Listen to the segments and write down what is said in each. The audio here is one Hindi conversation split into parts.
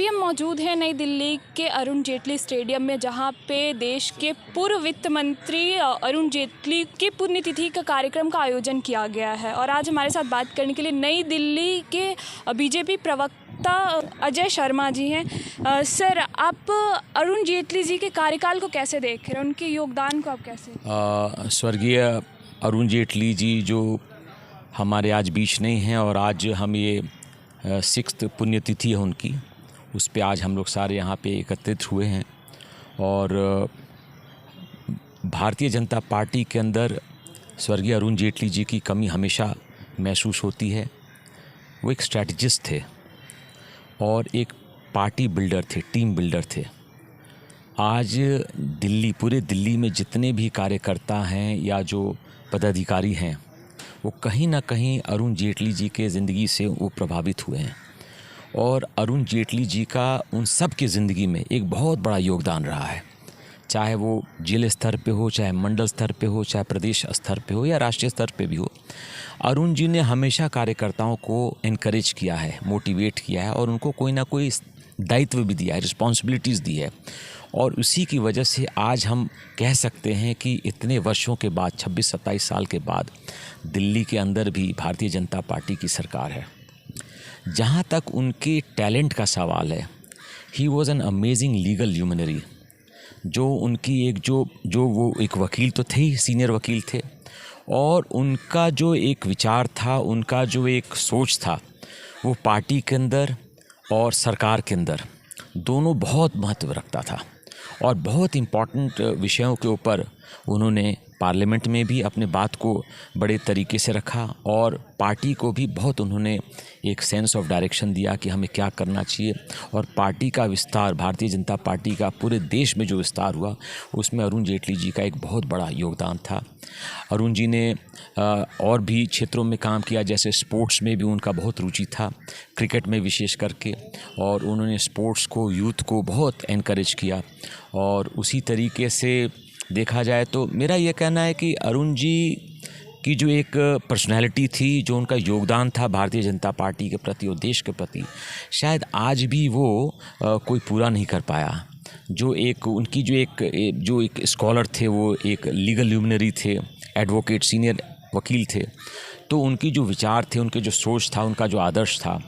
अभी हम मौजूद हैं नई दिल्ली के अरुण जेटली स्टेडियम में, जहां पे देश के पूर्व वित्त मंत्री अरुण जेटली की पुण्यतिथि का कार्यक्रम का आयोजन किया गया है। और आज हमारे साथ बात करने के लिए नई दिल्ली के बीजेपी प्रवक्ता अजय शर्मा जी हैं। सर, आप अरुण जेटली जी के कार्यकाल को कैसे देख रहे हैं, उनके योगदान को आप कैसे? स्वर्गीय अरुण जेटली जी जो हमारे आज बीच नहीं हैं, और आज हम ये 6th पुण्यतिथि है उनकी, उस पे आज हम लोग सारे यहाँ पे एकत्रित हुए हैं। और भारतीय जनता पार्टी के अंदर स्वर्गीय अरुण जेटली जी की कमी हमेशा महसूस होती है। वो एक स्ट्रैटेजिस्ट थे और एक पार्टी बिल्डर थे, टीम बिल्डर थे। आज पूरे दिल्ली में जितने भी कार्यकर्ता हैं या जो पदाधिकारी हैं, वो कहीं ना कहीं अरुण जेटली जी के ज़िंदगी से वो प्रभावित हुए हैं। और अरुण जेटली जी का उन सब की ज़िंदगी में एक बहुत बड़ा योगदान रहा है, चाहे वो जिले स्तर पे हो, चाहे मंडल स्तर पे हो, चाहे प्रदेश स्तर पे हो या राष्ट्रीय स्तर पे भी हो। अरुण जी ने हमेशा कार्यकर्ताओं को इनकरेज किया है, मोटिवेट किया है और उनको कोई ना कोई दायित्व भी दिया है, रिस्पॉन्सिबिलिटीज़ दी है। और उसी की वजह से आज हम कह सकते हैं कि इतने वर्षों के बाद, 26-27 साल के बाद, दिल्ली के अंदर भी भारतीय जनता पार्टी की सरकार है। जहाँ तक उनके टैलेंट का सवाल है, he was an amazing legal luminary. जो उनकी वो एक वकील तो थे ही, सीनियर वकील थे, और उनका जो एक विचार था, उनका जो एक सोच था, वो पार्टी के अंदर और सरकार के अंदर दोनों बहुत महत्व रखता था। और बहुत इम्पॉर्टेंट विषयों के ऊपर उन्होंने पार्लियामेंट में भी अपने बात को बड़े तरीके से रखा, और पार्टी को भी बहुत उन्होंने एक सेंस ऑफ डायरेक्शन दिया कि हमें क्या करना चाहिए। और पार्टी का विस्तार, भारतीय जनता पार्टी का पूरे देश में जो विस्तार हुआ, उसमें अरुण जेटली जी का एक बहुत बड़ा योगदान था। अरुण जी ने और भी क्षेत्रों में काम किया, जैसे स्पोर्ट्स में भी उनका बहुत रुचि था, क्रिकेट में विशेष करके, और उन्होंने स्पोर्ट्स को, यूथ को बहुत एनकरेज किया। और उसी तरीके से देखा जाए तो मेरा ये कहना है कि अरुण जी की जो एक पर्सनैलिटी थी, जो उनका योगदान था भारतीय जनता पार्टी के प्रति और देश के प्रति, शायद आज भी वो कोई पूरा नहीं कर पाया। जो एक उनकी जो एक स्कॉलर थे, वो एक लीगल ल्यूमिनरी थे, एडवोकेट, सीनियर वकील थे, तो उनकी जो विचार थे, उनके जो सोच था, उनका जो आदर्श था,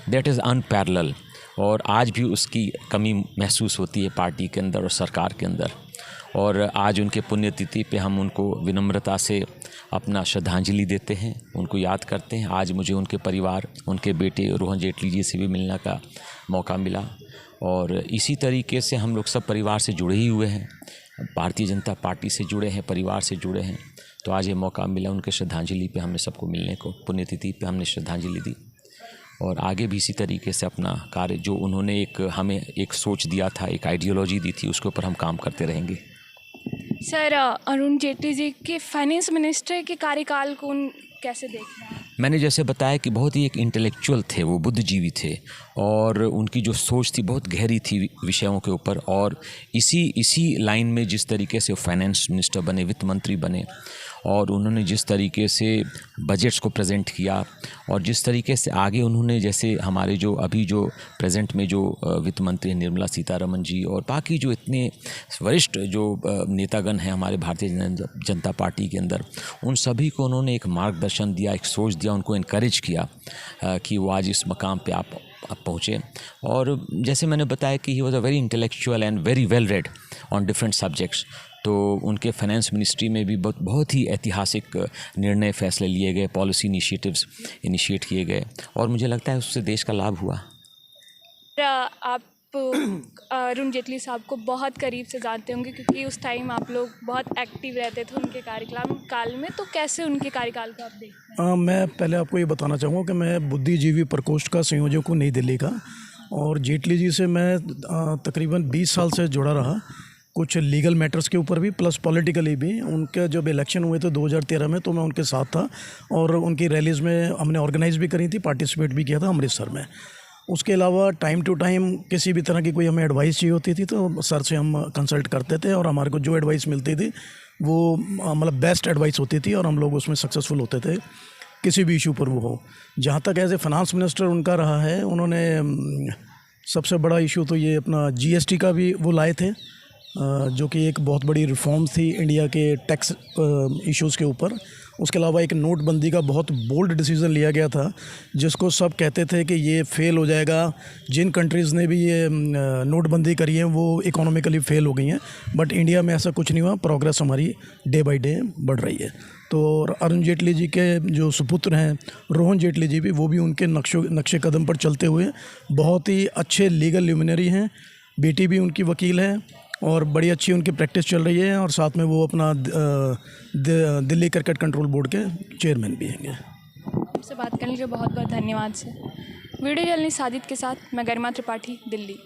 दैट इज़ अनपैरेलल। और आज भी उसकी कमी महसूस होती है पार्टी के अंदर और सरकार के अंदर। और आज उनके पुण्यतिथि पे हम उनको विनम्रता से अपना श्रद्धांजलि देते हैं, उनको याद करते हैं। आज मुझे उनके परिवार, उनके बेटे रोहन जेटली जी से भी मिलने का मौका मिला, और इसी तरीके से हम लोग सब परिवार से जुड़े ही हुए हैं, भारतीय जनता पार्टी से जुड़े हैं, परिवार से जुड़े हैं। तो आज ये मौका मिला उनके श्रद्धांजलि पे हमने सबको मिलने को, पुण्यतिथि पे हमने श्रद्धांजलि दी। और आगे भी इसी तरीके से अपना कार्य, जो उन्होंने हमें एक सोच दिया था, एक आइडियोलॉजी दी थी, उसके ऊपर हम काम करते रहेंगे। सर, अरुण जेटली जी के फाइनेंस मिनिस्टर के कार्यकाल को कैसे देख रहे हैं? मैंने जैसे बताया कि बहुत ही एक इंटेलेक्चुअल थे, वो बुद्धिजीवी थे, और उनकी जो सोच थी बहुत गहरी थी विषयों के ऊपर। और इसी लाइन में जिस तरीके से फाइनेंस मिनिस्टर बने, वित्त मंत्री बने, और उन्होंने जिस तरीके से बजट्स को प्रेजेंट किया, और जिस तरीके से आगे उन्होंने, जैसे हमारे जो अभी जो प्रेजेंट में जो वित्त मंत्री निर्मला सीतारमण जी और बाकी जो इतने वरिष्ठ जो नेतागण हैं हमारे भारतीय जनता पार्टी के अंदर, उन सभी को उन्होंने एक मार्गदर्शन दिया, एक सोच दिया, उनको इनकरेज किया कि वो आज इस मकाम पे आप पहुँचे। और जैसे मैंने बताया कि he was a very intellectual and very well read on different subjects. तो उनके फाइनेंस मिनिस्ट्री में भी बहुत ही ऐतिहासिक निर्णय, फैसले लिए गए, पॉलिसी इनिशिएटिव्स इनिशिएट किए गए, और मुझे लगता है उससे देश का लाभ हुआ। आप अरुण जेटली साहब को बहुत करीब से जानते होंगे, क्योंकि उस टाइम आप लोग बहुत एक्टिव रहते थे उनके कार्यकाल में, तो कैसे उनके कार्यकाल को आप देखते हैं? मैं पहले आपको ये बताना चाहूँगा कि मैं बुद्धिजीवी प्रकोष्ठ का संयोजक हूँ नई दिल्ली का, और जेटली जी से मैं तकरीबन 20 साल से जुड़ा रहा, कुछ लीगल मैटर्स के ऊपर भी प्लस पॉलिटिकली भी। उनके जब इलेक्शन हुए थे 2013 में, तो मैं उनके साथ था, और उनकी रैलीज़ में हमने ऑर्गेनाइज़ भी करी थी, पार्टिसिपेट भी किया था अमृतसर में। उसके अलावा टाइम टू टाइम किसी भी तरह की कोई हमें एडवाइस चाहिए होती थी तो सर से हम कंसल्ट करते थे, और हमारे को जो एडवाइस मिलती थी वो मतलब बेस्ट एडवाइस होती थी, और हम लोग उसमें सक्सेसफुल होते थे किसी भी इशू पर वो हो। जहाँ तक एज ए फाइनेंस मिनिस्टर उनका रहा है, उन्होंने सबसे बड़ा इशू तो ये अपना जीएसटी का भी वो लाए थे, जो कि एक बहुत बड़ी रिफॉर्म थी इंडिया के टैक्स इश्यूज़ के ऊपर। उसके अलावा एक नोटबंदी का बहुत बोल्ड डिसीज़न लिया गया था, जिसको सब कहते थे कि ये फेल हो जाएगा। जिन कंट्रीज़ ने भी ये नोटबंदी करी है वो इकोनॉमिकली फेल हो गई हैं, बट इंडिया में ऐसा कुछ नहीं हुआ। प्रोग्रेस हमारी डे बाय डे बढ़ रही है। तो अरुण जेटली जी के जो सुपुत्र हैं रोहन जेटली जी भी, वो भी उनके नक्शे कदम पर चलते हुए बहुत ही अच्छे लीगल ल्यूमिनरी हैं। बेटी भी उनकी वकील है और बड़ी अच्छी उनकी प्रैक्टिस चल रही है, और साथ में वो अपना दिल्ली क्रिकेट कंट्रोल बोर्ड के चेयरमैन भी हैं। आपसे बात करने के लिए बहुत बहुत धन्यवाद सर। वीडियो जर्नलिस्ट साजिद के साथ मैं गरिमा त्रिपाठी, दिल्ली।